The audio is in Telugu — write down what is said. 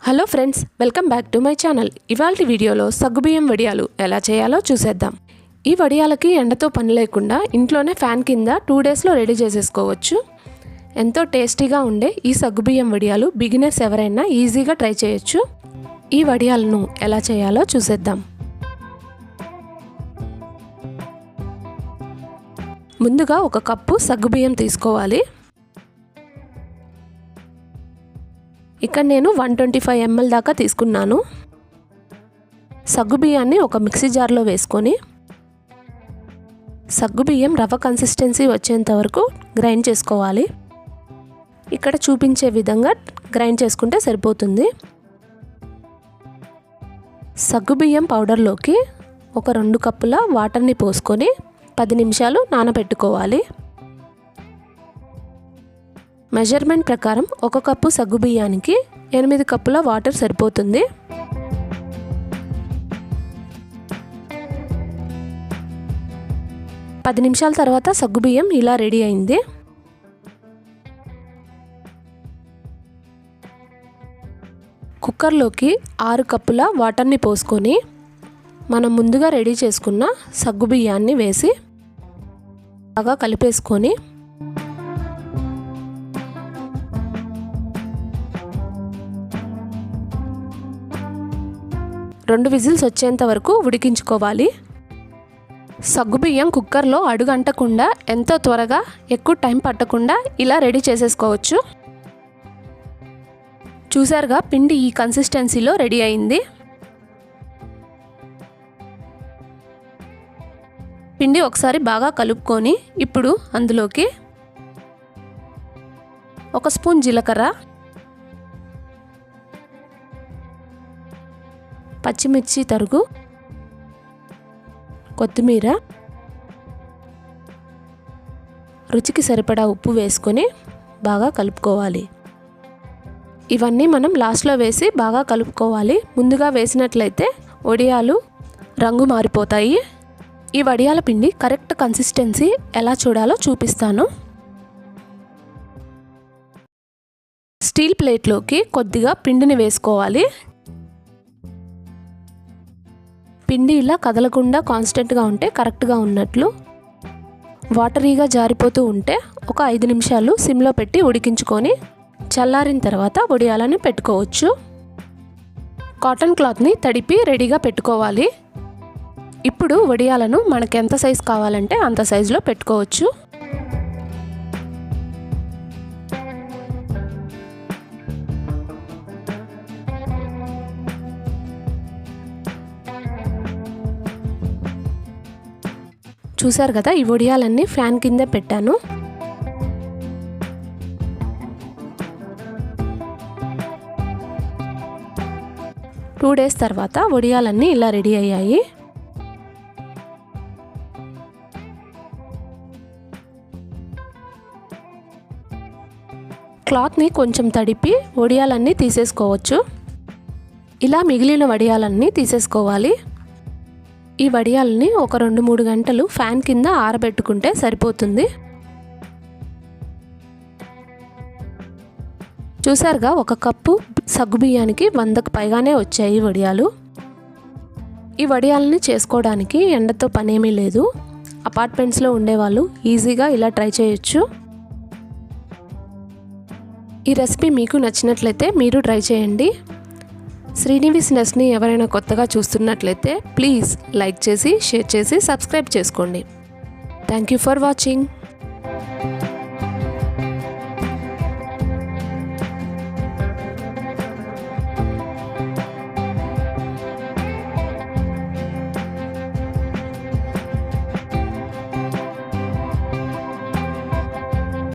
Hello friends, welcome back to my channel. ఇవాల్టి వీడియోలో సగ్గుబియ్యం వడియాలు ఎలా చేయాలో చూసేద్దాం. ఈ వడియాలకి ఎండతో పని లేకుండా ఇంట్లోనే ఫ్యాన్ కింద 2 డేస్లో రెడీ చేసేసుకోవచ్చు. ఎంతో టేస్టీగా ఉండే ఈ సగ్గుబియ్యం వడియాలు బిగినర్స్ ఎవరైనా ఈజీగా ట్రై చేయొచ్చు. ఈ వడియాలను ఎలా చేయాలో చూసేద్దాం. ముందుగా 1 కప్పు సగ్గుబియ్యం తీసుకోవాలి. ఇక్కడ నేను 125 ml దాకా తీసుకున్నాను. సగ్గుబియ్యాన్ని ఒక మిక్సీ జార్లో వేసుకొని సగ్గుబియ్యం రవ్వ కన్సిస్టెన్సీ వచ్చేంత వరకు గ్రైండ్ చేసుకోవాలి. ఇక్కడ చూపించే విధంగా గ్రైండ్ చేసుకుంటే సరిపోతుంది. సగ్గుబియ్యం పౌడర్లోకి ఒక 2 కప్పుల వాటర్ని పోసుకొని 10 నిమిషాలు నానబెట్టుకోవాలి. మెజర్మెంట్ ప్రకారం 1 కప్పు సగ్గుబియ్యానికి 8 కప్పుల వాటర్ సరిపోతుంది. పది నిమిషాల తర్వాత సగ్గుబియ్యం ఇలా రెడీ అయింది. కుక్కర్లోకి 6 కప్పుల వాటర్ని పోసుకొని మనం ముందుగా రెడీ చేసుకున్న సగ్గుబియ్యాన్ని వేసి బాగా కలిపేసుకొని 2 విజిల్స్ వచ్చేంత వరకు ఉడికించుకోవాలి. సగ్గుబియ్యం కుక్కర్లో అడుగంటకుండా ఎంతో త్వరగా ఎక్కువ టైం పట్టకుండా ఇలా రెడీ చేసేసుకోవచ్చు. చూసారుగా, పిండి ఈ కన్సిస్టెన్సీలో రెడీ అయింది. పిండి ఒకసారి బాగా కలుపుకొని ఇప్పుడు అందులోకి 1 స్పూన్ జీలకర్ర, పచ్చిమిర్చి తరుగు, కొత్తిమీర, రుచికి సరిపడా ఉప్పు వేసుకొని బాగా కలుపుకోవాలి. ఇవన్నీ మనం లాస్ట్లో వేసి బాగా కలుపుకోవాలి. ముందుగా వేసినట్లయితే వడియాలు రంగు మారిపోతాయి. ఈ వడియాల పిండి కరెక్ట్ కన్సిస్టెన్సీ ఎలా చూడాలో చూపిస్తాను. స్టీల్ ప్లేట్లోకి కొద్దిగా పిండిని వేసుకోవాలి. పిండి ఇలా కదలకుండా కాన్స్టెంట్గా ఉంటే కరెక్ట్గా ఉన్నట్లు. వాటరీగా జారిపోతూ ఉంటే ఒక 5 నిమిషాలు సిమ్లో పెట్టి ఉడికించుకొని చల్లారిన తర్వాత వడియాలను పెట్టుకోవచ్చు. కాటన్ క్లాత్ని తడిపి రెడీగా పెట్టుకోవాలి. ఇప్పుడు వడియాలను మనకు ఎంత సైజు కావాలంటే అంత సైజులో పెట్టుకోవచ్చు. చూసారు కదా, ఈ వడియాలన్నీ ఫ్యాన్ కింద పెట్టాను. టూ డేస్ తర్వాత వడియాలన్నీ ఇలా రెడీ అయ్యాయి. క్లాత్ని కొంచెం తడిపి వడియాలన్నీ తీసేసుకోవచ్చు. ఇలా మిగిలిన వడియాలన్నీ తీసేసుకోవాలి. ఈ వడియాలని ఒక 2-3 గంటలు ఫ్యాన్ కింద ఆరబెట్టుకుంటే సరిపోతుంది. చూసారుగా, 1 కప్పు సగ్గుబియ్యానికి 100కు పైగానే వచ్చాయి వడియాలు. ఈ వడియాలని చేసుకోవడానికి ఎండతో పనేమీ లేదు. అపార్ట్మెంట్స్లో ఉండేవాళ్ళు ఈజీగా ఇలా ట్రై చేయొచ్చు. ఈ రెసిపీ మీకు నచ్చినట్లయితే మీరు ట్రై చేయండి. శ్రీనివాస్ నెస్ని ఎవరైనా కొత్తగా చూస్తున్నట్లయితే ప్లీజ్ లైక్ చేసి, షేర్ చేసి, సబ్స్క్రైబ్ చేసుకోండి. Thank you for watching.